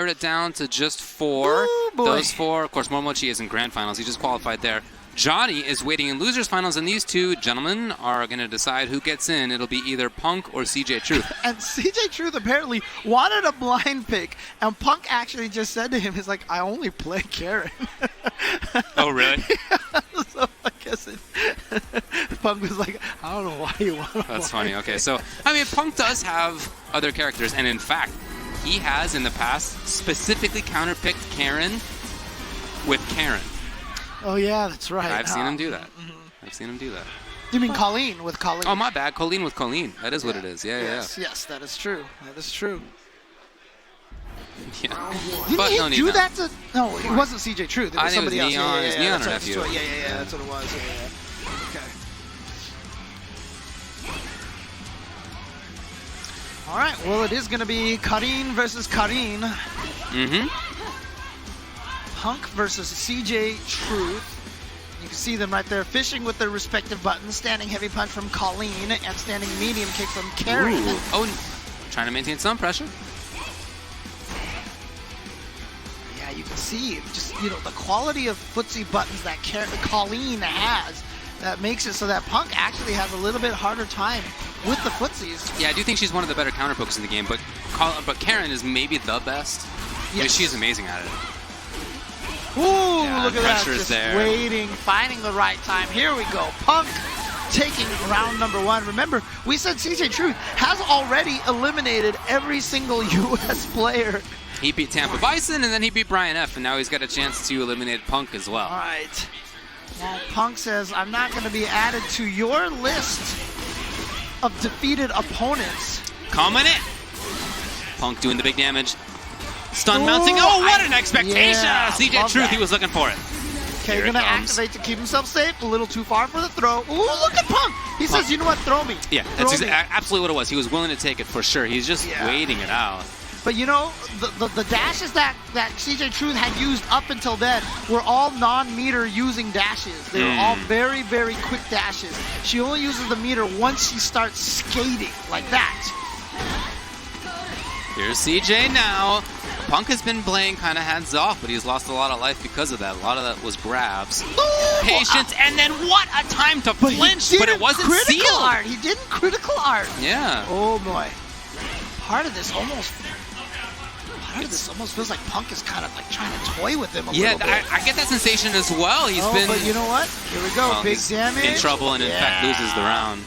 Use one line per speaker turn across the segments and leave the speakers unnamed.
it down to just 4.
Ooh, boy.
Those 4, of course, Momochi is in grand finals. He just qualified there. Johnny is waiting in losers finals, and these two gentlemen are going to decide who gets in. It'll be either Punk or CJ Truth.
And CJ Truth apparently wanted a blind pick, and Punk actually just said to him, he's like, I only play Karin.
Oh, really?
Yeah, so I guess Punk was like, I don't know why you want to.
That's funny. Okay, so, I mean, Punk does have other characters, and in fact, he has in the past specifically counterpicked Karin with Karin.
Oh, yeah, that's right.
I've seen him do that. I've seen him do that.
You mean Kolin with Kolin?
Oh, my bad. Kolin with Kolin. That is what it is. Yeah,
yes, that is true. That is true.
Yeah.
Didn't
But
he
no need
do
now.
that to... No, it wasn't CJ Truth. It was
I think it was
somebody else.
Neon. It was Neon or
that's
nephew.
right. Yeah, that's what it was. Yeah. Okay. All right, well, it is going to be Karin versus Karin.
Mm-hmm.
Punk versus CJ Truth. You can see them right there fishing with their respective buttons. Standing heavy punch from Kolin and standing medium kick from Karin.
Ooh. Oh, trying to maintain some pressure.
Yeah, you can see just, the quality of footsie buttons that Kolin has that makes it so that Punk actually has a little bit harder time with the footsies.
Yeah, I do think she's one of the better counterpokes in the game, but Karin is maybe the best.
Yes.
I mean, she's amazing at it.
Ooh,
Yeah,
look at that,
pressure's
just
there.
waiting, finding the right time. Here we go, Punk taking round number 1. Remember, we said CJ Truth has already eliminated every single U.S. player.
He beat Tampa Bison, and then he beat Brian F., and now he's got a chance to eliminate Punk as well.
All right. Well, Punk says, I'm not going to be added to your list of defeated opponents.
Coming in. Punk doing the big damage. Stun mounting. Oh, what an expectation!
Yeah,
CJ
love
Truth,
that.
he was looking for it.
Okay,
Here
going
it
to
comes.
activate to keep himself safe. A little too far for the throw. Ooh, look at Punk. He says, you know what, throw me.
Yeah,
Throw
that's
me.
absolutely what it was. He was willing to take it for sure. He's just waiting it out.
But the dashes that CJ Truth had used up until then were all non-meter using dashes. They were all very, very quick dashes. She only uses the meter once she starts skating, like that.
Here's CJ now. Punk has been playing kind of hands off, but he's lost a lot of life because of that. A lot of that was grabs.
Ooh,
Patience, and then what a time to flinch, but it wasn't
critical
sealed.
art. He didn't critical art.
Yeah.
Oh boy. Part of this almost feels like Punk is kind of like trying to toy with him a little bit.
I get that sensation as well. He's been
but you know what? Here we go. Big damage.
in trouble, and in fact loses the round.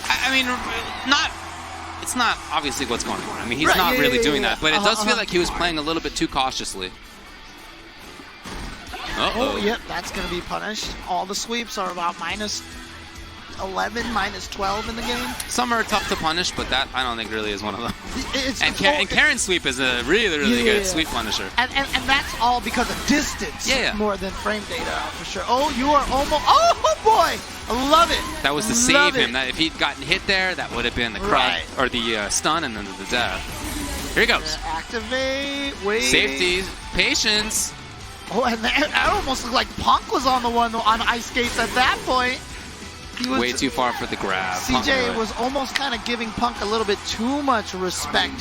I mean, it's not obviously what's going on. I mean, he's not really doing that, but it does feel like he was playing a little bit too cautiously.
Oh, yep, that's going to be punished. All the sweeps are about minus 11, minus 12 in the game.
Some are tough to punish, but that I don't think really is one of them. And
Karin's
Karen's sweep is a really, really good sweep punisher.
And that's all because of distance more than frame data, for sure. Oh, you are almost... Oh, boy! I love it.
That was to save him. That if he'd gotten hit there, that would have been the crutch or the stun and then the death. Here he goes.
Activate, wait.
Safety, patience.
Oh, and that almost looked like Punk was on the one on ice skates at that point. He was
way too far for the grab.
CJ was almost kind of giving Punk a little bit too much respect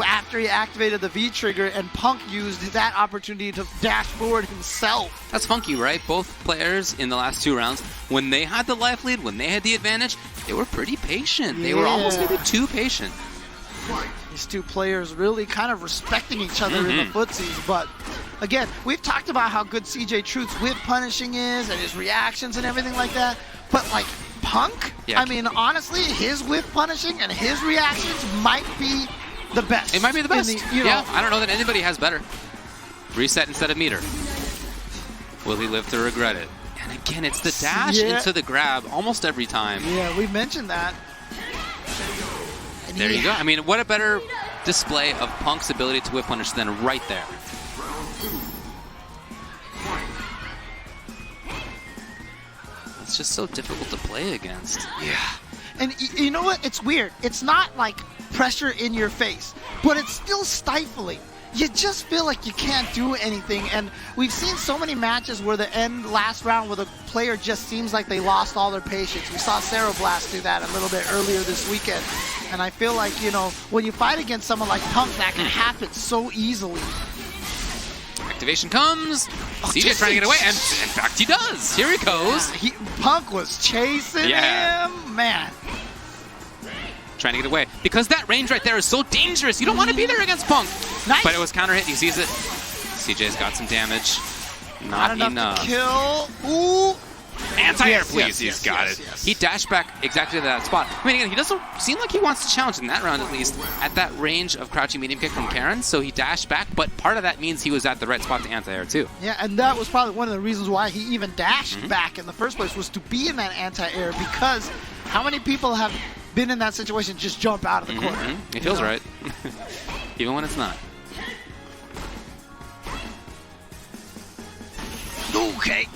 after he activated the V trigger, and Punk used that opportunity to dash forward himself.
That's funky, right? Both players in the last 2 rounds, when they had the life lead, when they had the advantage, they were pretty patient. They were almost maybe too patient.
These two players really kind of respecting each other in the footsies, but again, we've talked about how good CJ Truth's whip punishing is and his reactions and everything like that, but like Punk, I mean, honestly, his whip punishing and his reactions might be the best.
It might be the best. Yeah, I don't know that anybody has better. Reset instead of meter. Will he live to regret it? And again, it's the dash into the grab almost every time.
Yeah, we mentioned that.
There you go. I mean, what a better display of Punk's ability to whip punish than right there. It's just so difficult to play against.
Yeah. And you know what? It's weird. It's not like pressure in your face, but it's still stifling. You just feel like you can't do anything. And we've seen so many matches where the last round where the player just seems like they lost all their patience. We saw Sarah Blast do that a little bit earlier this weekend. And I feel like, when you fight against someone like Punk, that can happen so easily.
activation comes. CJ trying to get away, and in fact he does. Here he goes.
Punk was chasing him, man.
Trying to get away. Because that range right there is so dangerous. You don't want to be there against Punk.
Nice.
But it was counter hit. He sees it. CJ's got some damage. Not enough.
To kill. Ooh.
Anti-air, please. He's got it. He dashed back exactly to that spot. I mean, again, he doesn't seem like he wants to challenge in that round, at least, at that range of crouching medium kick from Karin. So he dashed back, but part of that means he was at the right spot to anti-air, too.
Yeah, and that was probably one of the reasons why he even dashed back in the first place, was to be in that anti-air, because how many people have been in that situation, just jump out of the corner?
It feels right. Even when it's not.
Okay.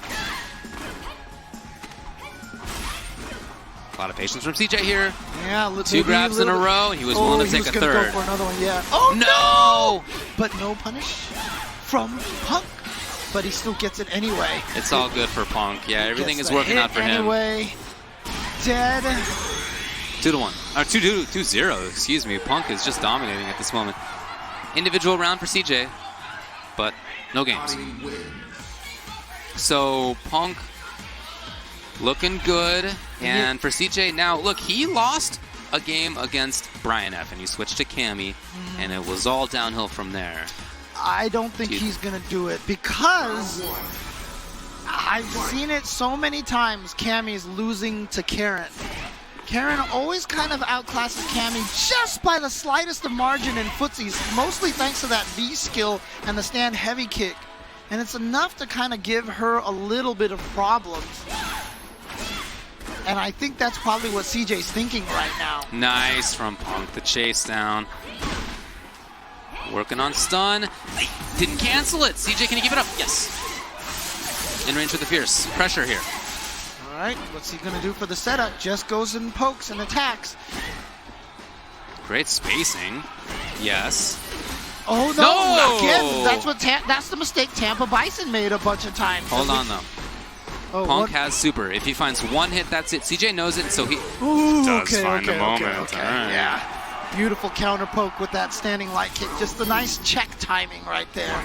A lot of patience from CJ here.
Yeah,
2 grabs in a row. He was willing to take a third.
Go for another one, yeah. Oh
no!
But no punish from Punk. But he still gets it anyway.
It's all good for Punk. Yeah, everything is working out for him.
Anyway, dead.
2-1. Or 2-0. Excuse me. Punk is just dominating at this moment. Individual round for CJ, but no games. So Punk looking good. And for CJ, now, look, he lost a game against Brian F, and he switched to Cammy, and it was all downhill from there.
I don't think he's going to do it, because I've seen it so many times. Cammy's losing to Karin. Karin always kind of outclasses Cammy just by the slightest of margin in footsies, mostly thanks to that V skill and the stand heavy kick. And it's enough to kind of give her a little bit of problems. And I think that's probably what CJ's thinking right now.
Nice from Punk, the chase down. Working on stun. Didn't cancel it. CJ, can he keep it up? Yes. In range with the fierce. Pressure here.
All right, what's he going to do for the setup? Just goes and pokes and attacks.
Great spacing. Yes.
Oh, no. Again, that's the mistake Tampa Bison made a bunch of times.
Hold on, though.
Oh,
Punk has super. If he finds one hit, that's it. CJ knows it, so he does find the moment.
Okay. Right. Yeah. Beautiful counter poke with that standing light kick. Just a nice check timing right there.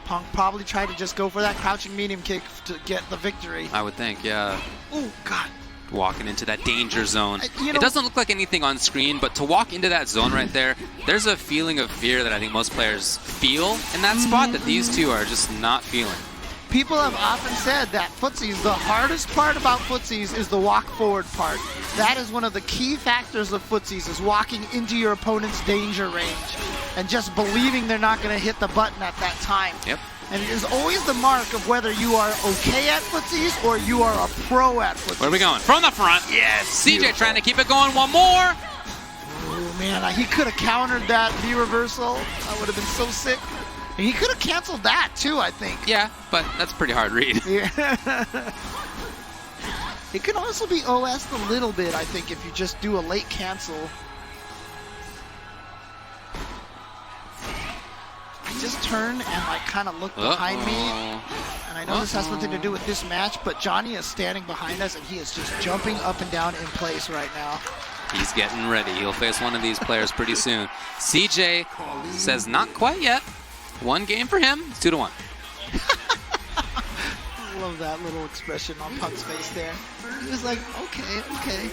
Punk probably tried to just go for that crouching medium kick to get the victory.
I would think, yeah.
Oh, God.
Walking into that danger zone. It doesn't look like anything on screen, but to walk into that zone right there, there's a feeling of fear that I think most players feel in that spot that these two are just not feeling.
People have often said that footsies, the hardest part about footsies is the walk forward part. That is one of the key factors of footsies, is walking into your opponent's danger range and just believing they're not going to hit the button at that time.
Yep.
And it is always the mark of whether you are okay at footsies or you are a pro at footsies.
Where are we going? From the front.
Yes.
CJ trying to keep it going. One more.
Oh, man. He could have countered that V reversal. That would have been so sick. He could have canceled that, too, I think.
Yeah, but that's a pretty hard read.
Yeah. It could also be OS'd a little bit, I think, if you just do a late cancel. I just turned and like kind of looked behind me. And I know this has nothing to do with this match, but Johnny is standing behind us and he is just jumping up and down in place right now.
He's getting ready. He'll face one of these players pretty soon. CJ says not quite yet. One game for him. It's 2-1.
I love that little expression on Punk's face there. He was like, okay.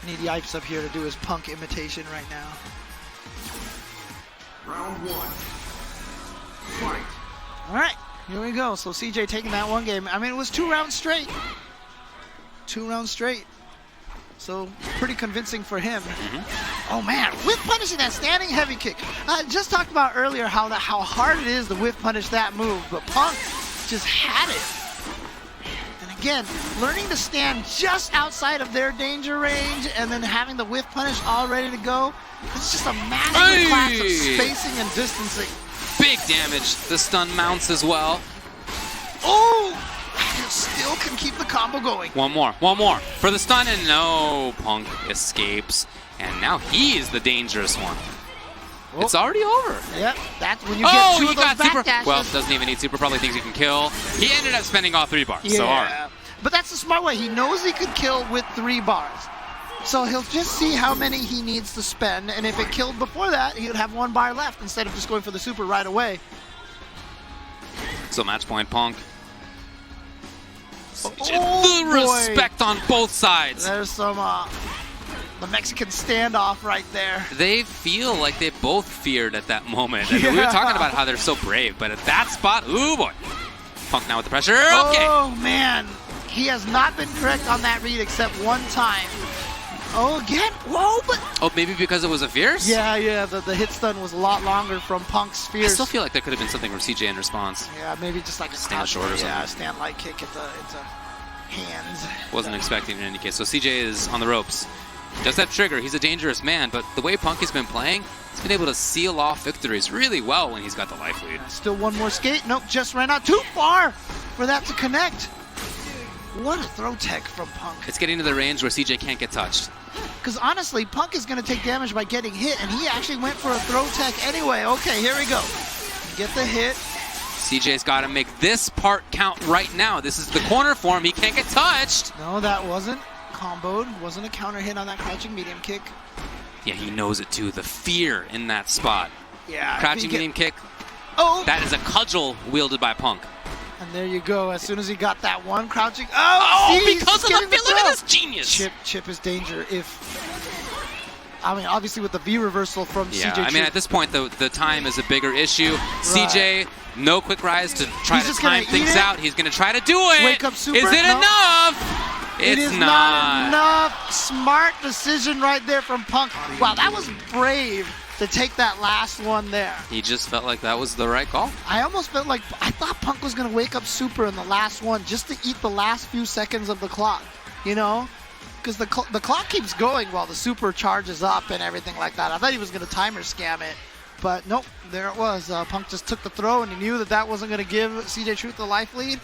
I need Yipes up here to do his Punk imitation right now.
Round 1. Fight.
All right, here we go. So CJ taking that one game. I mean, it was 2 rounds straight. 2 rounds straight. So pretty convincing for him. Oh man, whiff punishing that standing heavy kick. I just talked about earlier how hard it is to whiff punish that move, but Punk just had it. And again, learning to stand just outside of their danger range and then having the whiff punish all ready to go. It's just a massive class of spacing and distancing.
Big damage. The stun mounts as well.
Oh! Still can keep the combo going.
One more for the stun, and no, Punk escapes, and now he is the dangerous one. Oh. It's already over.
Yep, that's when you get 2 of those back dashes.
Well, doesn't even need super, probably thinks he can kill. He ended up spending all 3 bars,
yeah.
So all right.
But that's the smart way. He knows he could kill with 3 bars. So he'll just see how many he needs to spend, and if it killed before that, he would have 1 bar left instead of just going for the super right away.
So match point, Punk.
Oh,
the
boy.
respect on both sides.
There's some the Mexican standoff right there.
They feel like they both feared at that moment. I mean, we were talking about how they're so brave, but at that spot, ooh boy. Punk now with the pressure. Okay.
Oh man, he has not been correct on that read except one time. Oh, again. Whoa, but
Oh, maybe because it was a fierce?
yeah, the hit stun was a lot longer from Punk's
I
fierce.
still feel like there could have been something from CJ in response.
Yeah, maybe just like a
Stand short or something.
Yeah, stand light kick at the hands.
Wasn't expecting in any case. So CJ is on the ropes. Does have trigger. He's a dangerous man, but the way Punk has been playing, he's been able to seal off victories really well when he's got the life lead.
Still one more skate. Nope, just ran out too far for that to connect. What a throw tech from Punk.
It's getting to the range where CJ can't get touched.
Because honestly, Punk is going to take damage by getting hit, and he actually went for a throw tech anyway. Okay, here we go. Get the hit.
CJ's got to make this part count right now. This is the corner for him. He can't get touched.
No, that wasn't comboed. Wasn't a counter hit on that crouching medium kick.
Yeah, he knows it too. The fear in that spot.
Yeah.
Crouching medium kick.
Oh!
That is a cudgel wielded by Punk.
And there you go. As soon as he got that one crouching.
Oh,
see,
because of the
getting
fear. Look at
throw.
this genius.
Chip is danger I mean, obviously with the V reversal from
Yeah,
CJ.
I mean, at this point, the time is a bigger issue. CJ, no quick rise to try to time things out. He's going to try to do it.
Wake up super.
Is it
No.
enough?
It is not enough. Smart decision right there from Punk. Wow, that was brave to take that last one there.
He just felt like that was the right call.
I almost felt like I thought Punk was going to wake up super in the last one just to eat the last few seconds of the clock, you know? Because the clock keeps going while the super charges up and everything like that. I thought he was going to timer scam it, but nope, there it was. Punk just took the throw, and he knew that that wasn't going to give CJ Truth the life lead.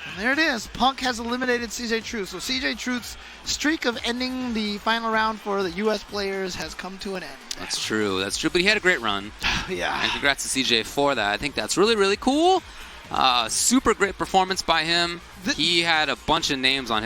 And there it is. Punk has eliminated CJ Truth. So CJ Truth's streak of ending the final round for the U.S. players has come to an end.
That's true. That's true. But he had a great run.
Yeah.
And congrats to CJ for that. I think that's really, really cool. Super great performance by him. He had a bunch of names on his